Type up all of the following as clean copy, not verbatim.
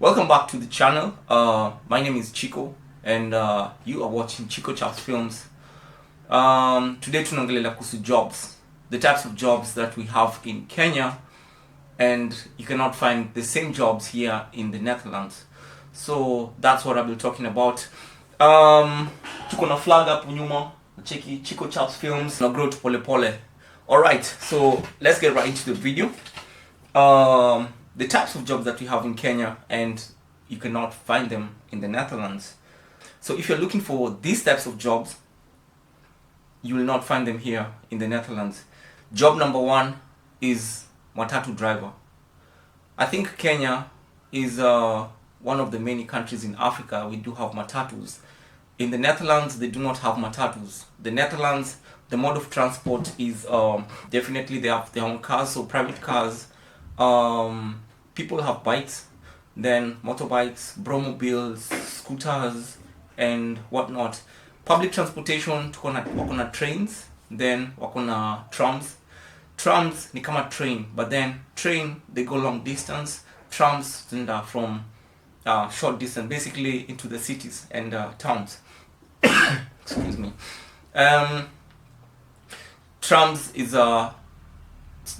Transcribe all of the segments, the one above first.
Welcome back to the channel. My name is Chicco and you are watching Chicco Chaps Films. Today tunaongelea kuhusu jobs, the types of jobs that we have in Kenya, and you cannot find the same jobs here in the Netherlands. So that's what I'll be talking about. Tuko na flag up nyuma, cheki Chicco Chaps Films na grow to pole pole. Alright, so let's get right into the video. The types of jobs that we have in Kenya, and you cannot find them in the Netherlands. So if you're looking for these types of jobs, you will not find them here in the Netherlands. Job number one is matatu driver. I think Kenya is one of the many countries in Africa we do have matatus. In the Netherlands, they do not have matatus. The Netherlands, the mode of transport is definitely they have their own cars, so private cars. People have bikes, then motorbikes, bromobiles, scooters, and whatnot. Public transportation, wako na trains, then wako na trams. Trams ni kama train, but then train they go long distance. Trams from short distance, basically into the cities and towns. Excuse me. Trams is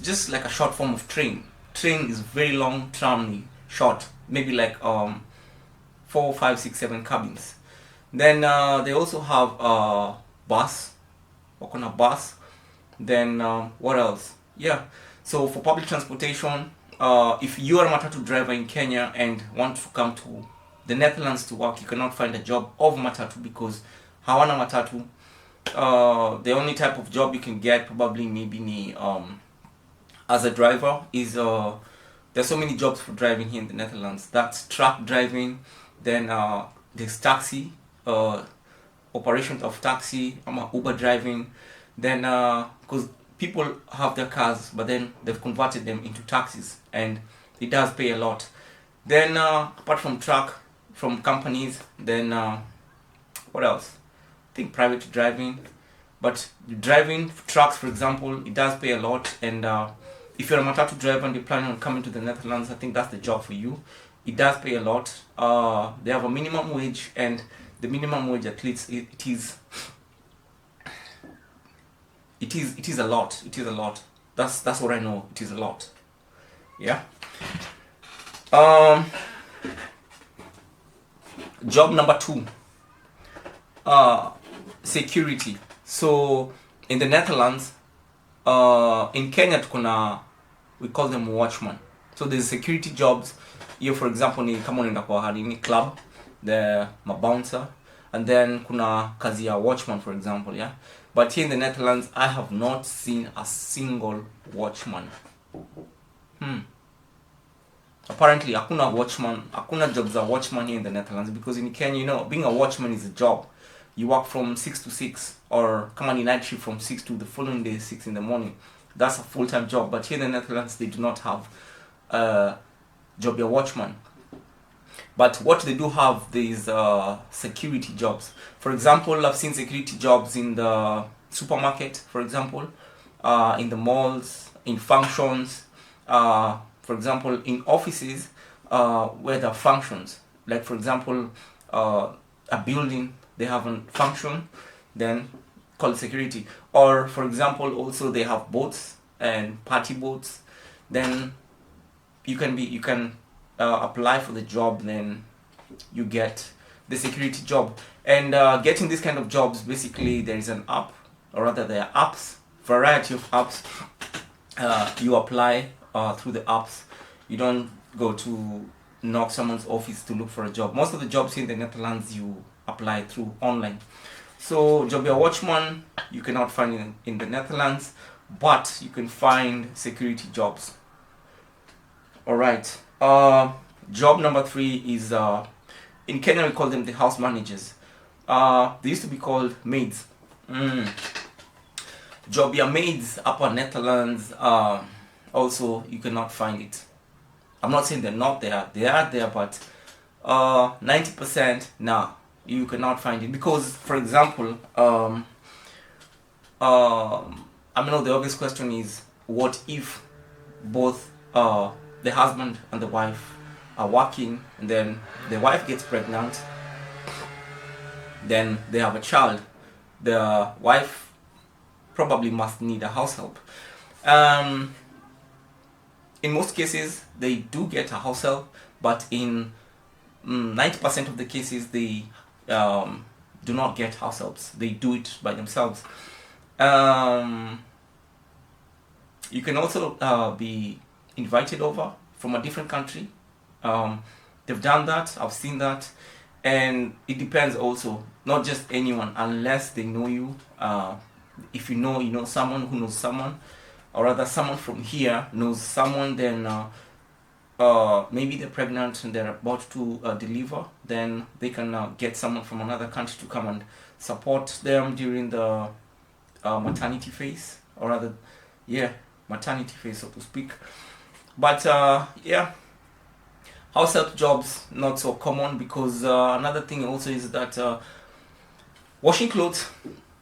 just like a short form of train. Train is very long, tram short, maybe like 4, 5, 6, 7 cabins. Then they also have bus, wakona bus. Then what else? Yeah, so for public transportation, if you are a matatu driver in Kenya and want to come to the Netherlands to work, you cannot find a job of matatu because hawana matatu. The only type of job you can get probably maybe ni as a driver is there's so many jobs for driving here in the Netherlands. That's truck driving, then there's taxi, operations of taxi, Uber driving. Then because people have their cars, but then they've converted them into taxis, and it does pay a lot. Then apart from truck, from companies, then what else? I think private driving, but driving trucks, for example, it does pay a lot. And if you're a matatu driver and you're planning on coming to the Netherlands, I think that's the job for you. It does pay a lot. They have a minimum wage, and the minimum wage, at least it is a lot. It is a lot. That's what I know. It is a lot. Yeah. Job number 2. Security. So in the Netherlands, in Kenya we call them watchman. So there's security jobs. Here, for example, ni kama unaenda kwa halini club, the bouncer, and then kuna kazi ya watchman, for example, yeah. But here in the Netherlands, I have not seen a single watchman. Apparently, hakuna jobs za watchman here in the Netherlands, because in Kenya, you know, being a watchman is a job. You work from 6 to 6, or come on, night shift from 6 to the following day, 6 in the morning. That's a full-time job. But here in the Netherlands, they do not have a job a watchman. But what they do have, these security jobs. For example, I've seen security jobs in the supermarket, for example, in the malls, in functions, for example, in offices where there are functions. Like, for example, a building, they have a function, then called security. Or, for example, also they have boats and party boats. Then you can apply for the job, then you get the security job. And getting this kind of jobs, basically there is an app, or rather there are apps, variety of apps. You apply through the apps. You don't go to knock someone's office to look for a job. Most of the jobs here in the Netherlands you apply through online. So job your watchman you cannot find in the Netherlands, but you can find security jobs. Alright. Job number 3 is in Kenya we call them the house managers. They used to be called maids. Job your maids upper Netherlands, also you cannot find it. I'm not saying they're not there, they are there, but 90% nah, you cannot find it. Because, for example, I know the obvious question is, what if both the husband and the wife are working, and then the wife gets pregnant, then they have a child, the wife probably must need a house help. In most cases they do get a house help, but in 90% of the cases they do not get house helps. They do it by themselves. You can also be invited over from a different country. They've done that, I've seen that, and it depends also, not just anyone, unless they know you. If you know someone who knows someone, or rather someone from here knows someone, then maybe they're pregnant and they're about to deliver, then they can get someone from another country to come and support them during the maternity phase, or rather, maternity phase, so to speak. But house help jobs not so common, because another thing also is that washing clothes,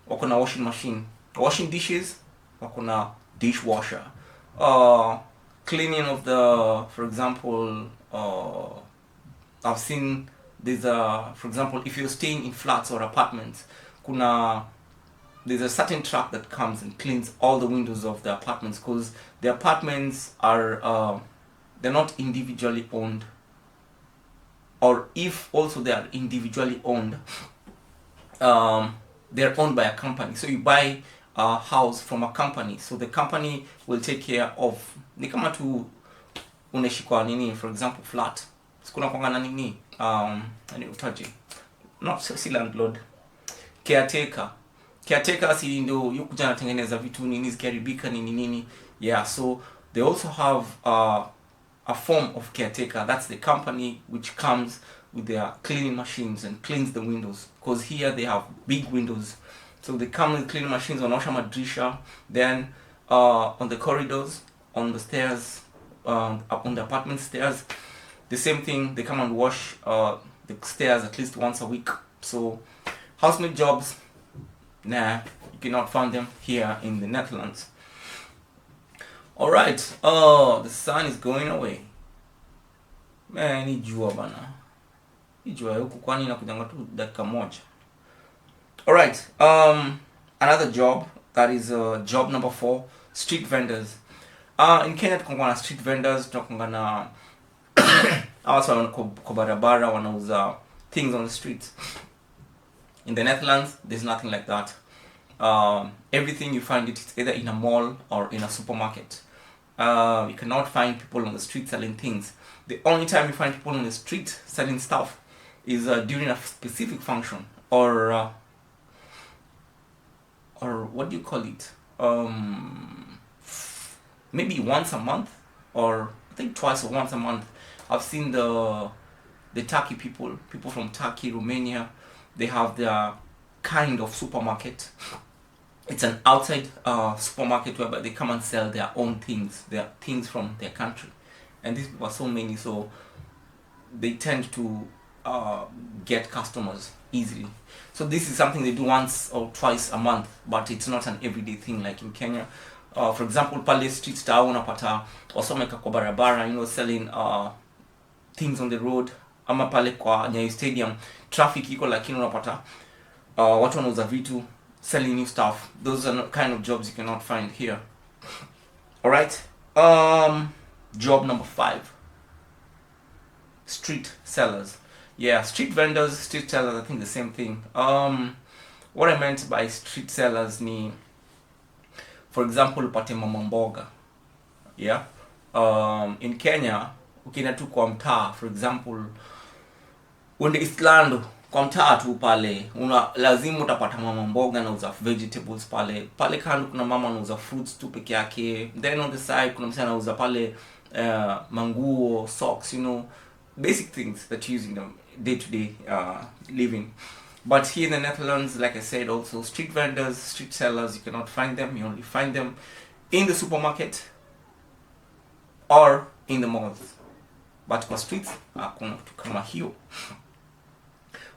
wako na washing machine. Washing dishes, wako na dishwasher. Cleaning of the, for example, I've seen there's for example, if you're staying in flats or apartments, there's a certain truck that comes and cleans all the windows of the apartments, because the apartments are they're not individually owned, or if also they are individually owned, they're owned by a company. So you buy a house from a company, so the company will take care of, ni kama tu unaishi kwa nini, for example flat, sikuna kwanga na nini, ani utaje, not si landlord, caretaker si ndio yukuja anatengeneza vitu nini zikiharibika nini. So they also have a form of caretaker. That's the company which comes with their cleaning machines and cleans the windows, because here they have big windows. So they come with cleaning machines, wanaosha madrisha, then on the corridors, on the stairs, up on the apartment stairs, the same thing, they come and wash the stairs at least once a week. So housemaid jobs, nah, you cannot find them here in the Netherlands. Alright, the sun is going away. Man, ni jua bana. Ni jua huku kwani inakujanga tu dakika moja. Alright, another job, that is job number 4, street vendors. In Kenya tukonga na street vendors, tukonga na also wana kwa barabara wanauza things on the streets. In the Netherlands, there's nothing like that. Everything you find it's either in a mall or in a supermarket. You cannot find people on the street selling things. The only time you find people on the street selling stuff is during a specific function, or what do you call it? Maybe once a month, or I think twice or once a month. I've seen the Turkey people from Turkey, Romania. They have their kind of supermarket. It's an outside supermarket whereby they come and sell their own things, their things from their country. And these people are so many, so they tend to get customers easily. So this is something they do once or twice a month, but it's not an everyday thing like in Kenya. For example, pale street star unapata wasomeka kwa barabara, selling things on the road. Ama pale kwa Nyayo Stadium, traffic iko lakini unapata watu wanauza vitu, selling new stuff. Those are kind of jobs you cannot find here. Alright, job number 5, street sellers. Yeah, street vendors, street sellers, I think the same thing. What I meant by street sellers ni, for example, upate mama mboga. Yeah, in Kenya ukienda tu kwa mtaa, for example uende Eastland kwa mtaa tu pale, lazima utapata mama mboga anauza vegetables pale kando kuna mama anauza fruits tu peke yake, then on the side kuna msana anauza pale manguo, socks, basic things that you use in the day-to-day living. But here in the Netherlands, like I said, also street vendors, street sellers, you cannot find them. You only find them in the supermarket or in the malls. But kwa streets, hakuna kitu kama hiyo.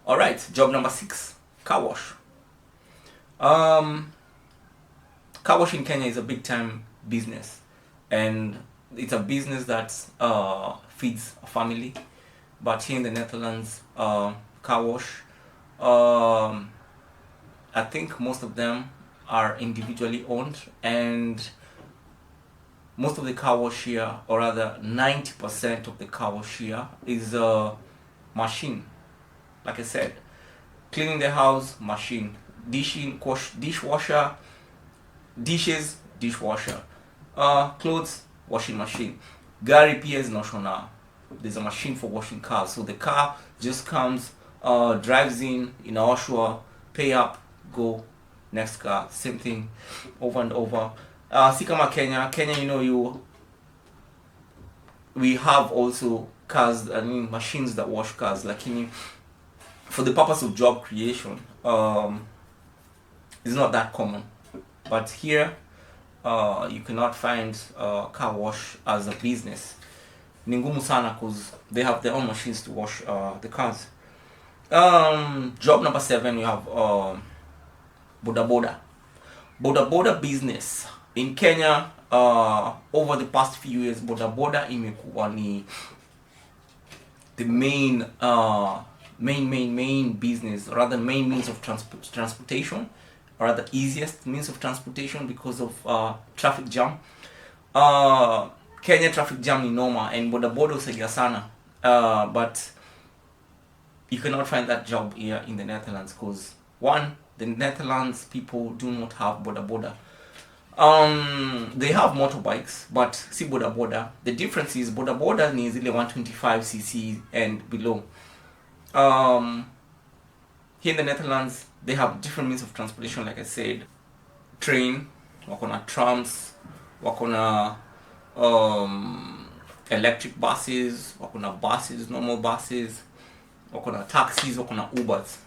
Alright, job number 6, car wash. Car wash in Kenya is a big time business, and it's a business that feeds a family. But here in the Netherlands, car wash, um, I think most of them are individually owned, and most of the car wash here, or rather 90% of the car wash here, is a machine. Like I said, cleaning the house, machine. Dishwasher, dishes, dishwasher. Clothes, washing machine. Gari pia zinaoshona. There's a machine for washing cars. So the car just comes, drives in inaoshwa, pay up, go, next car. Same thing, over and over. Si kama Kenya, we have also cars, I mean machines that wash cars. Lakini for the purpose of job creation, it's not that common. But here, you cannot find car wash as a business. Ni ngumu sana because they have their own machines to wash the cars. Job number 7, you have boda boda. Boda boda business in Kenya. Over the past few years, boda boda imekuwa ni the main business, or rather main means of transportation, or rather easiest means of transportation because of traffic jam. Kenya traffic jam ni noma, and boda boda husaidia sana, but you cannot find that job here in the Netherlands because, one, the Netherlands people do not have boda boda. They have motorbikes, but see boda boda. The difference is boda boda ni zile 125cc and below. Here in the Netherlands, they have different means of transportation. Like I said, train, wakona trams, wakona electric buses, wakona buses, normal buses, wakona taxis, wakona Ubers,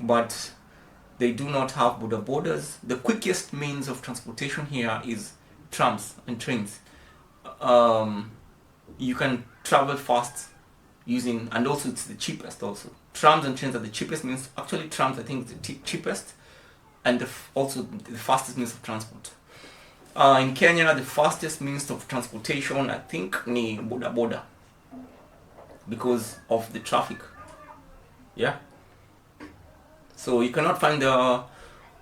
but they do not have boda bodas. The quickest means of transportation here is trams and trains. You can travel fast using, and also it's the cheapest also. Trams and trains are the cheapest means. Actually, trams I think is the cheapest, and also the fastest means of transport. In Kenya, the fastest means of transportation I think ni boda boda because of the traffic. Yeah. So you cannot find the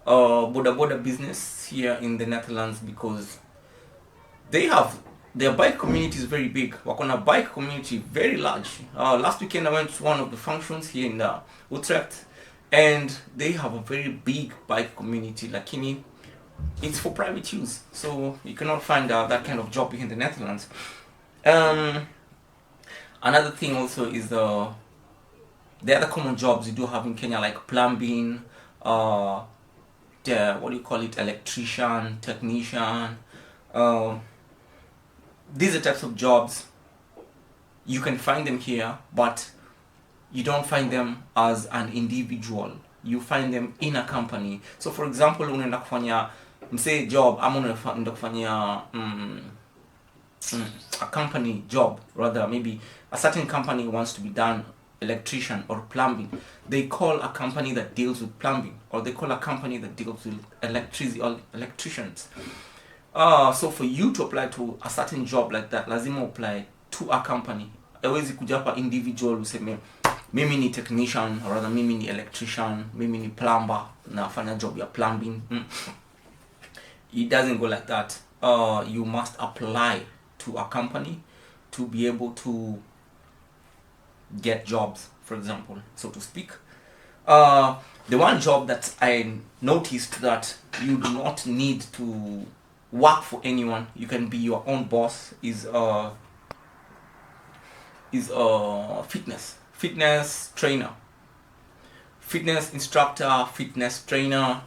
boda boda business here in the Netherlands because their bike community is very big. Wakona bike community very large. Last weekend I went to one of the functions here in Utrecht, and they have a very big bike community. Lakini it's for private use, so you cannot find that kind of job here in the Netherlands. Another thing also is the other common jobs you do have in Kenya, like plumbing, electrician, technician. These are types of jobs. You can find them here, but you don't find them as an individual. You find them in a company. So for example, unaenda kufanya msee job, ama unaenda kufanya a company job, rather maybe a certain company wants to be done electrician or plumbing. They call a company that deals with plumbing, or they call a company that deals with electricity or electricians. So for you to apply to a certain job like that, lazima apply to a company. Hawezi kuja hapa individual useme mimi ni technician, or rather mimi ni electrician, mimi ni plumber, nafanya job ya plumbing. It doesn't go like that. You must apply to a company to be able to get jobs, for example, so to speak. The one job that I noticed that you do not need to work for anyone, you can be your own boss, is fitness trainer, fitness instructor, fitness trainer.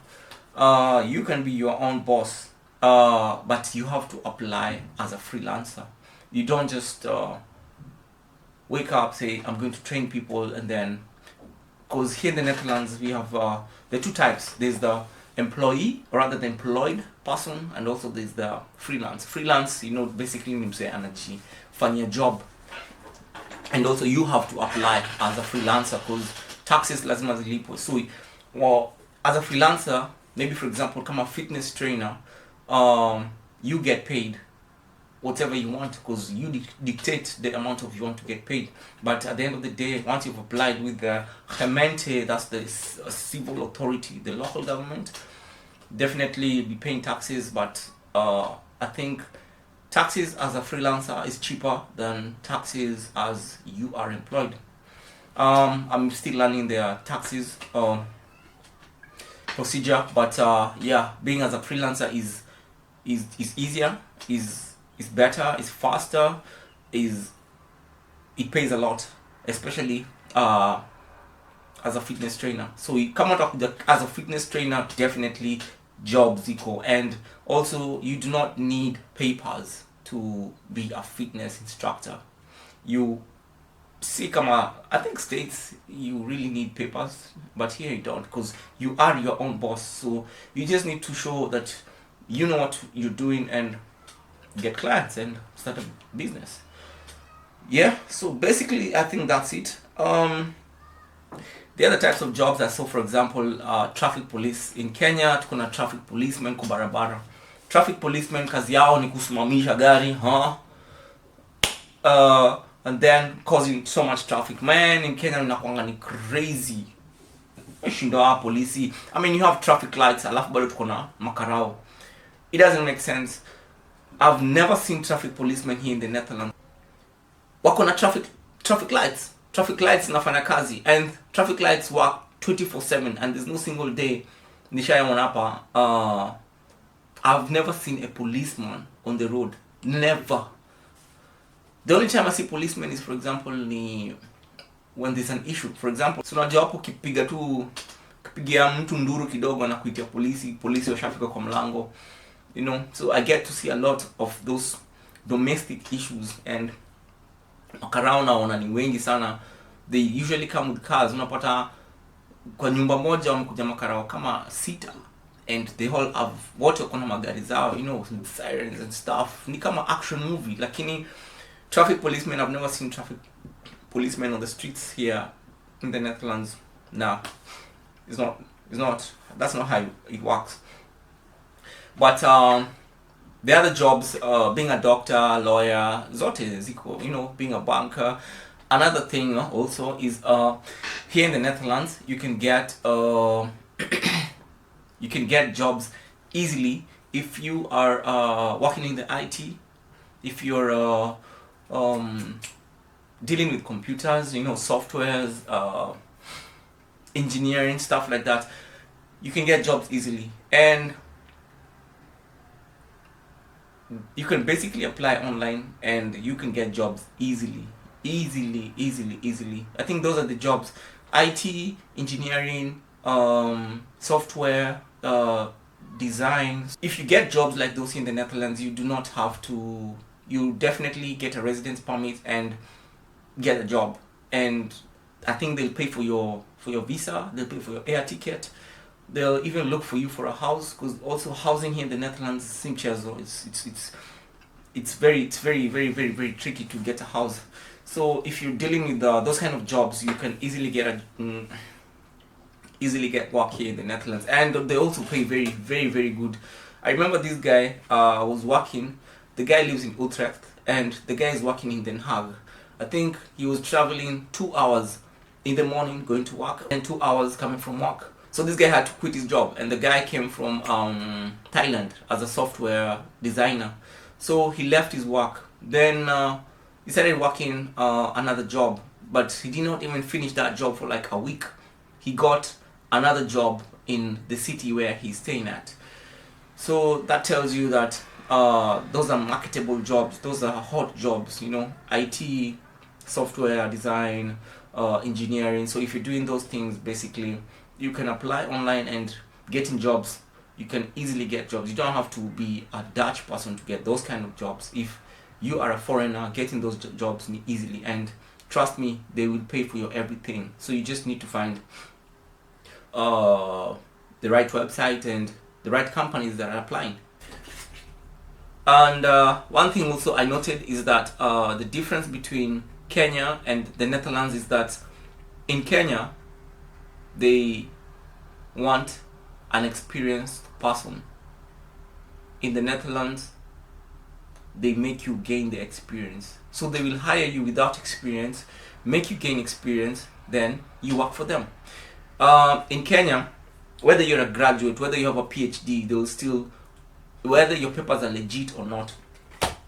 You can be your own boss, but you have to apply as a freelancer. You don't just wake up, say I'm going to train people, and then, because here in the Netherlands we have there are two types. There's the employee, or rather the employed person, and also there's the freelance. Freelance, basically means say anajifanyia job, and also you have to apply as a freelancer because taxes lazima zilipwe. So, well, as a freelancer, maybe for example, come a fitness trainer, you get paid whatever you want, because you dictate the amount of you want to get paid. But at the end of the day, once you've applied with the gemeente, that's the civil authority, the local government, definitely you'll be paying taxes. But I think taxes as a freelancer is cheaper than taxes as you are employed. I'm still learning their taxes procedure, but yeah, being as a freelancer is easier, is better, is faster, it pays a lot, especially as a fitness trainer. So you come out of as a fitness trainer, definitely jobs equal. And also, you do not need papers to be a fitness instructor. You see, I think states you really need papers, but here you don't, because you are your own boss. So you just need to show that you know what you're doing and get clients and start a business. Yeah, so basically I think that's it. The other types of jobs I saw, for example, traffic police. In Kenya tuko na traffic policemen kwa barabara. Traffic policemen kazi yao ni kusimamisha gari, and then causing so much traffic. Man, in Kenya unakuanga ni crazy. Shindo wa polisi. I mean, you have traffic lights, alafu bado tuko na makarao. It doesn't make sense. I've never seen traffic policemen here in the Netherlands. Wako na traffic lights. Traffic lights nafanya kazi, and traffic lights work 24/7, and there's no single day nishayaona hapa I've never seen a policeman on the road. Never. The only time I see policemen is, for example, when there's an issue. For example, so unajua hapo kipigia mtu nduru kidogo na kuitia polisi washafika kwa mlango. You know, so I get to see a lot of those domestic issues, and makarao naona ni wengi sana. They usually come with cars. Unapata kwa nyumba moja wamekuja makarao kama 6, and they all have wote wako na magari zao, you know, with sirens and stuff. Ni kama action movie. Lakini traffic policemen, I've never seen traffic policemen on the streets here in the Netherlands. Nah, it's not. That's not how it works. But the other jobs, being a doctor, lawyer, zote ziko, you know, being a banker. Another thing also is here in the Netherlands, you can get you can get jobs easily if you are working in the IT, if you're dealing with computers, you know, softwares, engineering, stuff like that. You can get jobs easily, and you can basically apply online and you can get jobs easily. I think those are the jobs: IT, engineering, software, design. If you get jobs like those in the Netherlands, you do not have to, you definitely get a residence permit and get a job. And I think they'll pay for your visa, they'll pay for your air ticket, they'll even look for you for a house, because also housing here in the Netherlands it's very tricky to get a house. So if you're dealing with those kind of jobs, you can easily get work here in the Netherlands, and they also pay very good. I remember this guy was working. The guy lives in Utrecht, and the guy is working in Den Haag. I think he was traveling 2 hours in the morning going to work and 2 hours coming from work. So this guy had to quit his job, and the guy came from Thailand as a software designer. So he left his work. Then he started working another job, but he did not even finish that job for like a week. He got another job in the city where he's staying at. So that tells you that those are marketable jobs, those are hot jobs, you know, IT, software design, engineering. So if you're doing those things, basically you can apply online and getting jobs. You can easily get jobs. You don't have to be a Dutch person to get those kind of jobs. If you are a foreigner, getting those jobs easily, and trust me, they will pay for your everything. So you just need to find the right website and the right companies that are applying. And one thing also I noted is that the difference between Kenya and the Netherlands is that in Kenya they want an experienced person. In the Netherlands they make you gain the experience. So they will hire you without experience, make you gain experience, then you work for them. In Kenya, whether you're a graduate, whether you have a PhD, they will still, whether your papers are legit or not,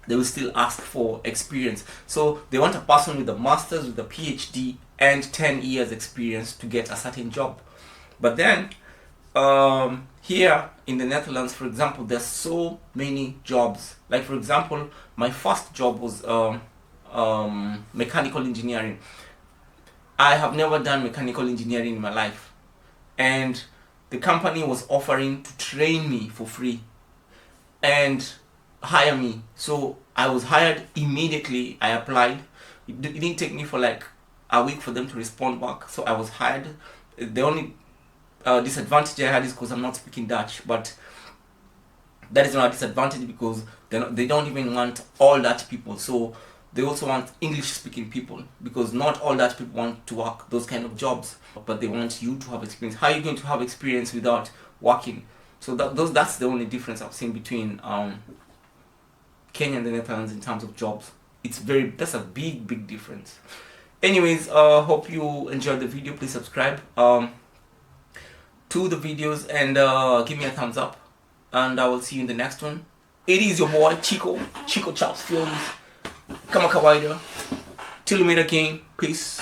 they will still ask for experience. So they want a person with a master's, with a PhD, and 10 years experience to get a certain job. But then here in the Netherlands, for example, there's so many jobs. Like, for example, my first job was mechanical engineering. I have never done mechanical engineering in my life, and the company was offering to train me for free and hire me. So I was hired immediately. I applied. It didn't take me for like a week for them to respond back. So I was hired. The only disadvantage I had is because I'm not speaking Dutch, but that is not a disadvantage because they don't even want all Dutch people. So they also want English speaking people, because not all Dutch people want to work those kind of jobs, but they want you to have experience. How are you going to have experience without working? So that's the only difference I've seen between Kenya and the Netherlands in terms of jobs. That's a big difference. Anyways, hope you enjoyed the video. Please subscribe to the videos and give me a thumbs up, and I will see you in the next one. It is your boy Chicco Chops Films, kama kawaida. Till we meet again, peace.